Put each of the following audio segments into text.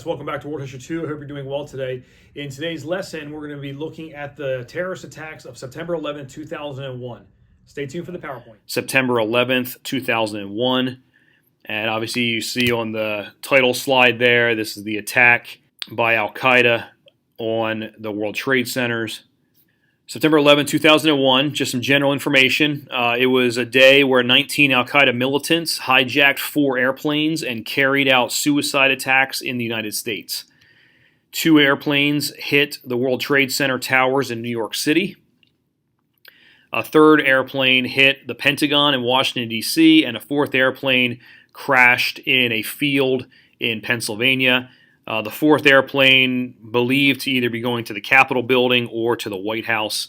class. Welcome back to World History 2. I hope you're doing well today. In today's lesson, we're going to be looking at the terrorist attacks of September 11th, 2001. Stay tuned for the PowerPoint. September 11th, 2001. And obviously you see on the title slide there, this is the attack by Al-Qaeda on the World Trade Centers. September 11, 2001, just some general information. It was a day where 19 Al-Qaeda militants hijacked 4 airplanes and carried out suicide attacks in the United States. 2 airplanes hit the World Trade Center towers in New York City. A 3rd airplane hit the Pentagon in Washington, D.C., and a 4th airplane crashed in a field in Pennsylvania. The 4th airplane believed to either be going to the Capitol building or to the White House,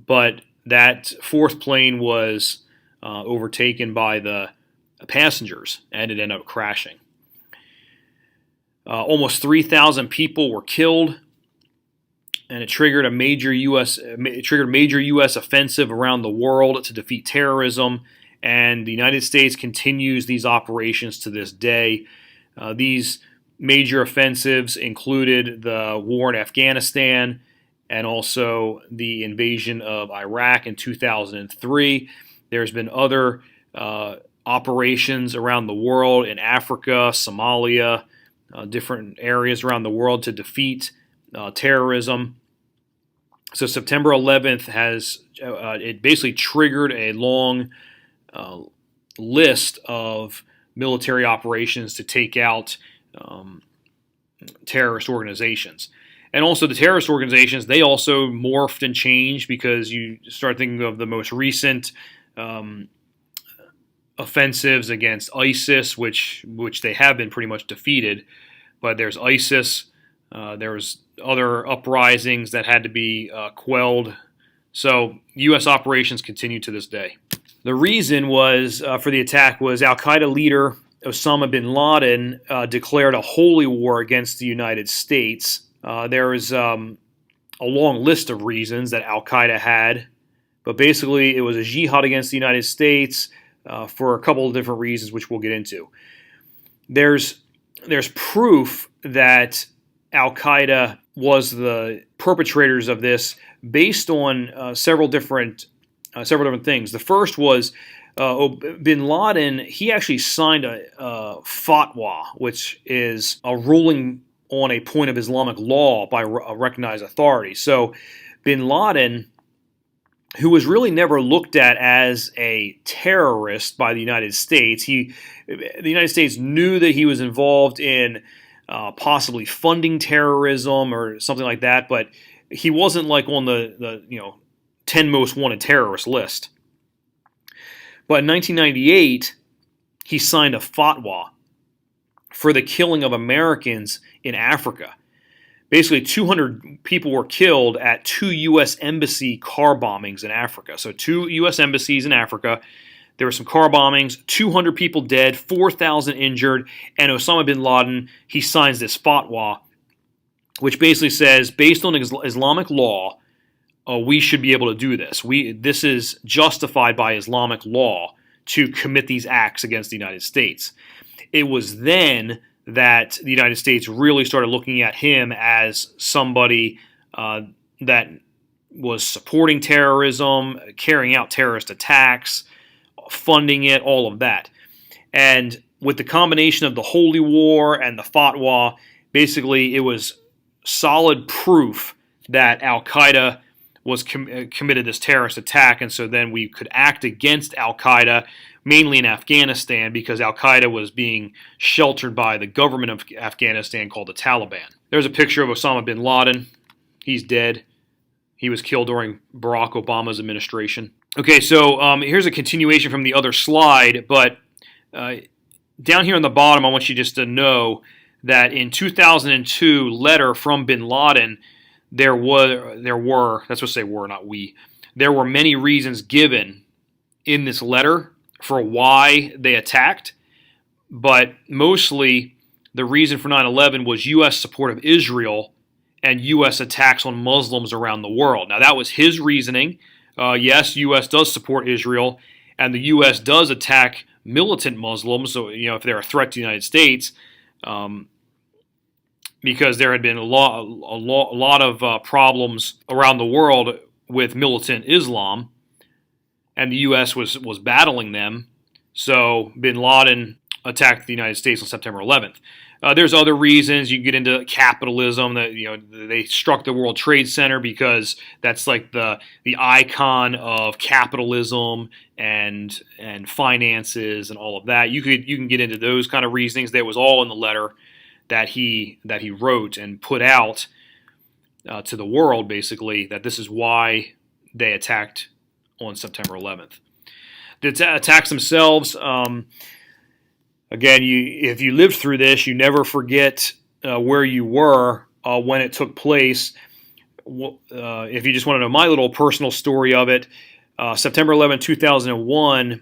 but that 4th plane was overtaken by the passengers and it ended up crashing. Almost 3,000 people were killed, and it triggered a major U.S. offensive around the world to defeat terrorism. And the United States continues these operations to this day. These major offensives included the war in Afghanistan and also the invasion of Iraq in 2003. There's been other operations around the world in Africa, Somalia, different areas around the world to defeat terrorism. So September 11th it basically triggered a long list of military operations to take out terrorist organizations. And also the terrorist organizations, they also morphed and changed because you start thinking of the most recent offensives against ISIS, which they have been pretty much defeated. But there's ISIS, there's other uprisings that had to be quelled. So U.S. operations continue to this day. The reason was for the attack was Al-Qaeda leader Osama bin Laden declared a holy war against the United States. There is a long list of reasons that Al-Qaeda had, but basically it was a jihad against the United States for a couple of different reasons, which we'll get into. There's proof that Al-Qaeda was the perpetrators of this based on several different things. The first was bin Laden. He actually signed a fatwa, which is a ruling on a point of Islamic law by a recognized authority. So bin Laden, who was really never looked at as a terrorist by the United States, the United States knew that he was involved in possibly funding terrorism or something like that, but he wasn't like on the 10 most wanted terrorist list. But in 1998, he signed a fatwa for the killing of Americans in Africa. Basically, 200 people were killed at 2 U.S. embassy car bombings in Africa. So 2 U.S. embassies in Africa. There were some car bombings, 200 people dead, 4,000 injured, and Osama bin Laden, he signs this fatwa, which basically says, based on Islamic law, we should be able to do this. This is justified by Islamic law to commit these acts against the United States. It was then that the United States really started looking at him as somebody that was supporting terrorism, carrying out terrorist attacks, funding it, all of that. And with the combination of the Holy War and the fatwa, basically it was solid proof that Al-Qaeda was committed this terrorist attack, and so then we could act against Al-Qaeda, mainly in Afghanistan, because Al-Qaeda was being sheltered by the government of Afghanistan called the Taliban. There's a picture of Osama bin Laden. He's dead. He was killed during Barack Obama's administration. Okay, so here's a continuation from the other slide, but down here on the bottom, I want you just to know that in 2002, letter from bin Laden, there were many reasons given in this letter for why they attacked, but mostly the reason for 9/11 was U.S. support of Israel and U.S. attacks on Muslims around the world. Now, that was his reasoning. Yes, U.S. does support Israel, and the U.S. does attack militant Muslims, so if they're a threat to the United States. because there had been a lot of problems around the world with militant Islam, and the U.S. was battling them. So bin Laden attacked the United States on September 11th. There's other reasons. You get into capitalism. That they struck the World Trade Center because that's like the icon of capitalism and finances and all of that. You can get into those kind of reasonings. That was all in the letter that he wrote and put out to the world, basically, that this is why they attacked on September 11th. The attacks themselves. Again, if you lived through this, you never forget where you were when it took place. If you just want to know my little personal story of it, September 11, 2001,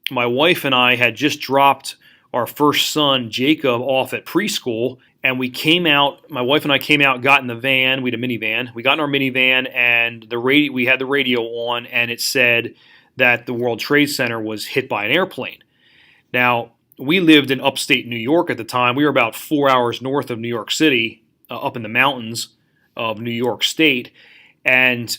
my wife and I had just dropped our first son, Jacob, off at preschool, and we came out. My wife and I came out, got in the van. We had a minivan. We got in our minivan, and we had the radio on, and it said that the World Trade Center was hit by an airplane. Now, we lived in upstate New York at the time. We were about 4 hours north of New York City, up in the mountains of New York State, and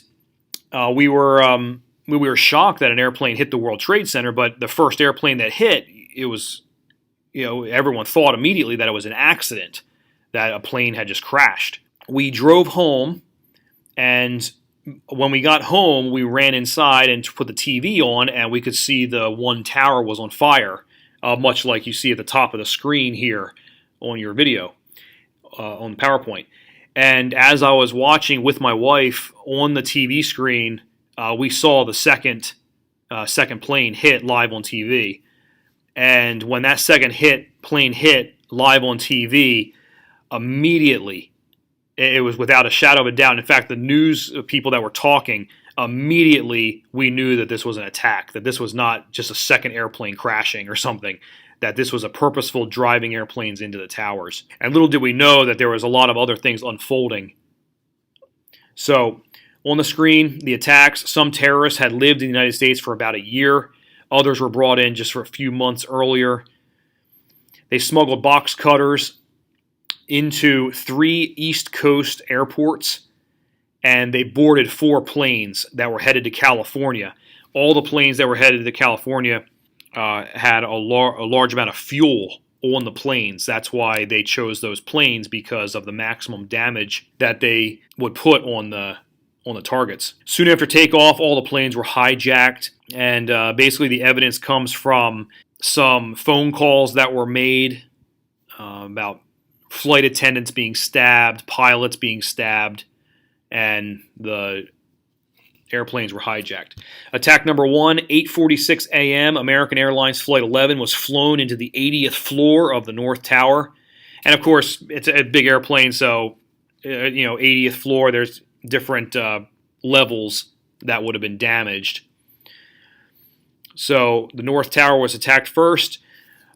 we were shocked that an airplane hit the World Trade Center. But the first airplane that hit, it was, everyone thought immediately that it was an accident, that a plane had just crashed. We drove home, and when we got home, we ran inside and put the TV on, and we could see the one tower was on fire. Much like you see at the top of the screen here on your video, on the PowerPoint. And as I was watching with my wife on the TV screen, we saw the second plane hit live on TV. And when that second plane hit live on TV, immediately, it was without a shadow of a doubt. In fact, the news people that were talking, immediately we knew that this was an attack, that this was not just a second airplane crashing or something, that this was a purposeful driving airplanes into the towers. And little did we know that there was a lot of other things unfolding. So on the screen, the attacks, some terrorists had lived in the United States for about a year. Others were brought in just for a few months earlier. They smuggled box cutters into 3 East Coast airports, and they boarded 4 planes that were headed to California. All the planes that were headed to California had a large amount of fuel on the planes. That's why they chose those planes, because of the maximum damage that they would put on the targets. Soon after takeoff, all the planes were hijacked, and basically the evidence comes from some phone calls that were made about flight attendants being stabbed, pilots being stabbed, and the airplanes were hijacked. Attack number 1, 8:46 a.m., American Airlines Flight 11 was flown into the 80th floor of the North Tower. And of course, it's a big airplane, so 80th floor, there's different levels that would have been damaged. So the North Tower was attacked first.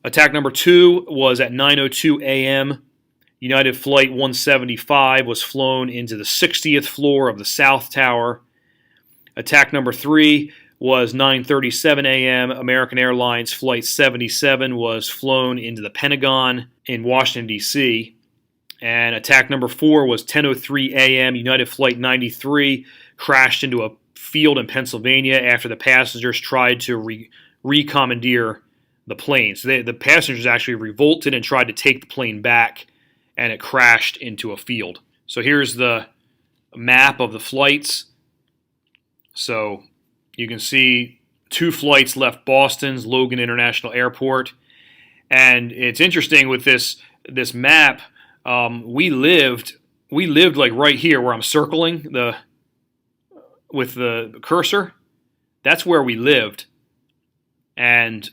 Attack number 2 was at 9:02 a.m., United Flight 175 was flown into the 60th floor of the South Tower. Attack number 3 was 9:37 a.m. American Airlines Flight 77 was flown into the Pentagon in Washington, D.C. And attack number 4 was 10:03 a.m. United Flight 93 crashed into a field in Pennsylvania after the passengers tried to recommandeer the plane. So the passengers actually revolted and tried to take the plane back, and it crashed into a field. So here's the map of the flights. So you can see 2 flights left Boston's Logan International Airport. And it's interesting with this map, we lived like right here where I'm circling with the cursor. That's where we lived. And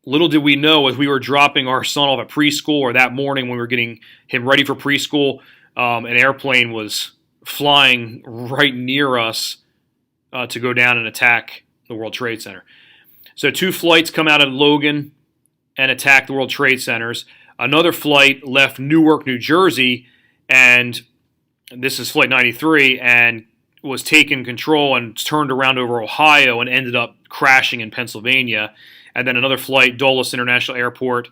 little did we know, as we were dropping our son off at preschool, or that morning when we were getting him ready for preschool, an airplane was flying right near us to go down and attack the World Trade Center. So 2 flights come out of Logan and attack the World Trade Centers. Another flight left Newark, New Jersey, and this is Flight 93, and was taken control and turned around over Ohio and ended up crashing in Pennsylvania. And then another flight, Dulles International Airport,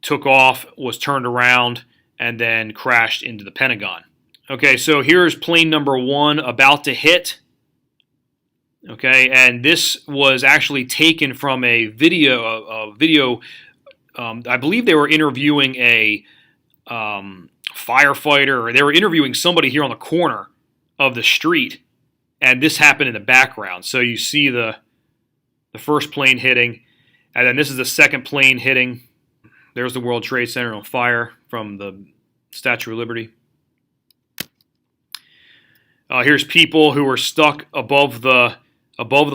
took off, was turned around, and then crashed into the Pentagon. Okay, so here's plane number 1 about to hit. Okay, and this was actually taken from a video. I believe they were interviewing a firefighter, or they were interviewing somebody here on the corner of the street, and this happened in the background. So you see the first plane hitting, and then this is the second plane hitting. There's the World Trade Center on fire from the Statue of Liberty. Here's people who were stuck above the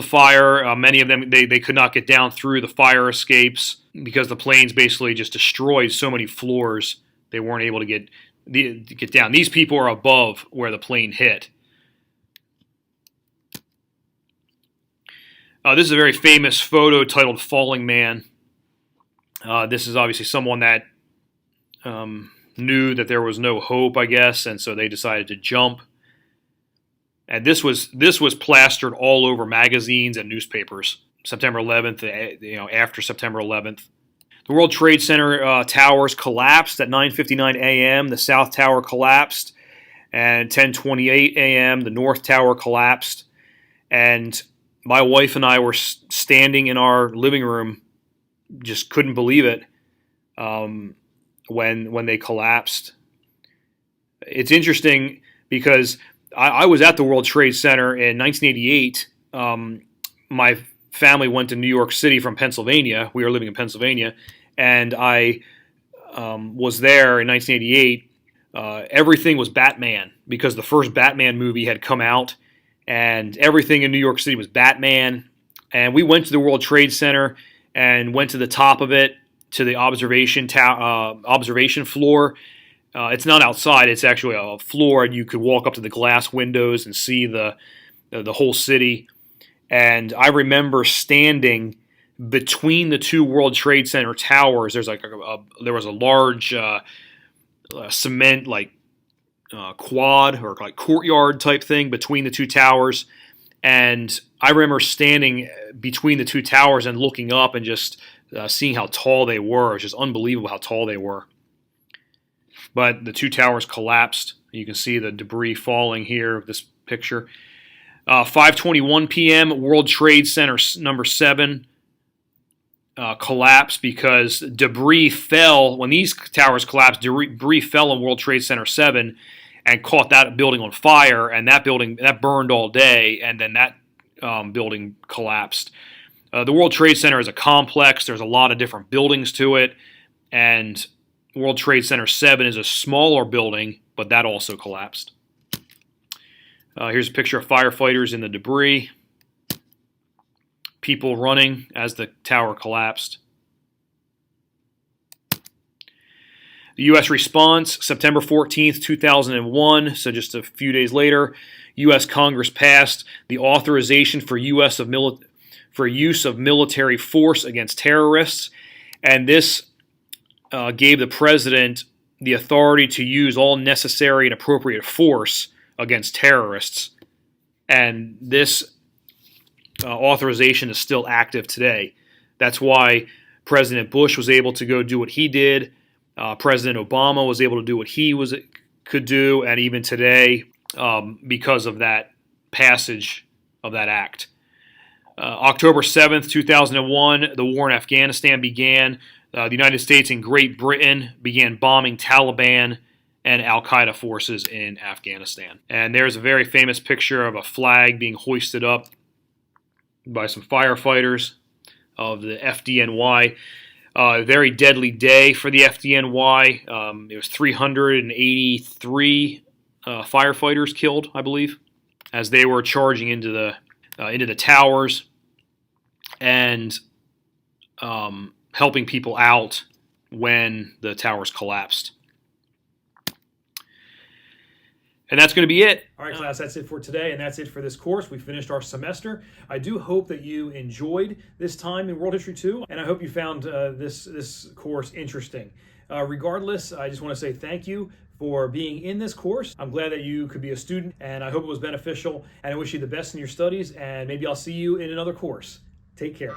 fire. Many of them, they could not get down through the fire escapes because the planes basically just destroyed so many floors. They weren't able to get down. These people are above where the plane hit. This is a very famous photo titled "Falling Man." This is obviously someone that knew that there was no hope, I guess, and so they decided to jump. And this was plastered all over magazines and newspapers. September 11th, after September 11th. The World Trade Center towers collapsed at 9:59 a.m. The South Tower collapsed. And 10:28 a.m., the North Tower collapsed. And my wife and I were standing in our living room, just couldn't believe it when they collapsed. It's interesting because I was at the World Trade Center in 1988. My family went to New York City from Pennsylvania. We were living in Pennsylvania, and I was there in 1988. Everything was Batman because the first Batman movie had come out, and everything in New York City was Batman. And we went to the World Trade Center and went to the top of it, to the observation floor. It's not outside; it's actually a floor, and you could walk up to the glass windows and see the whole city. And I remember standing between the two World Trade Center towers. There's there was a large cement quad or courtyard type thing between the two towers, and I remember standing between the two towers and looking up and just seeing how tall they were. It's just unbelievable how tall they were. But the two towers collapsed. You can see the debris falling here, this picture. 5:21 p.m., World Trade Center number 7 collapsed because debris fell. When these towers collapsed, debris fell on World Trade Center 7 and caught that building on fire, and that burned all day, and then that building collapsed. The World Trade Center is a complex. There's a lot of different buildings to it, and World Trade Center 7 is a smaller building, but that also collapsed. Here's a picture of firefighters in the debris. People running as the tower collapsed. The U.S. response, September 14th, 2001, so just a few days later, U.S. Congress passed the authorization for use of military force against terrorists, and this gave the president the authority to use all necessary and appropriate force against terrorists. And this authorization is still active today. That's why President Bush was able to go do what he did. President Obama was able to do what he could do, and even today, because of that passage of that act. October 7th, 2001, the war in Afghanistan began. The United States and Great Britain began bombing Taliban and Al-Qaeda forces in Afghanistan. And there's a very famous picture of a flag being hoisted up by some firefighters of the FDNY. A very deadly day for the FDNY. It was 383 firefighters killed, I believe, as they were charging into the towers and helping people out when the towers collapsed. And that's going to be it. All right, class, that's it for today, and that's it for this course. We finished our semester. I do hope that you enjoyed this time in World History 2, and I hope you found this course interesting. Regardless, I just want to say thank you for being in this course. I'm glad that you could be a student, and I hope it was beneficial, and I wish you the best in your studies, and maybe I'll see you in another course. Take care.